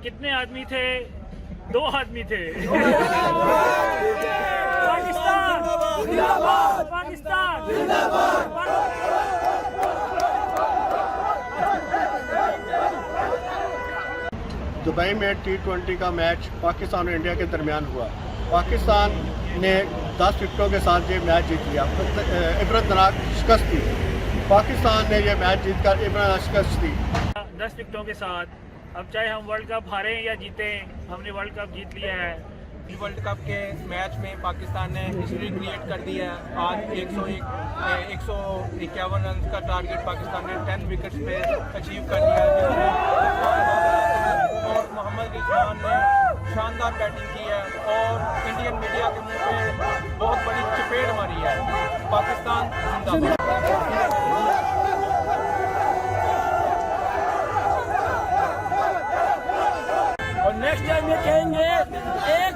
कितने आदमी थे? 2 आदमी थे। पाकिस्तान जिंदाबाद, पाकिस्तान जिंदाबाद। दुबई में T20 का मैच पाकिस्तान और इंडिया के दरमियान हुआ। पाकिस्तान ने 10 विकेटों के साथ ये मैच जीत लिया। इबरतनाक शिकस्त थी। पाकिस्तान ने ये मैच जीतकर इबरतनाक शिकस्त दी 10 विकेटों के साथ। अब चाहे हम वर्ल्ड कप हारें या जीतें, हमने वर्ल्ड कप जीत लिया है। वर्ल्ड कप के मैच में पाकिस्तान ने हिस्ट्री क्रिएट कर दी है। आज 151 रन का टारगेट पाकिस्तान ने 10 विकेट्स पे अचीव कर लिया है, और मोहम्मद रिजवान ने शानदार बैटिंग की है और इंडियन मीडिया के मुंह पे बहुत बड़ी चपेट मारी है। पाकिस्तान जिंदाबाद। और नेक्स्ट टाइम में कहेंगे एक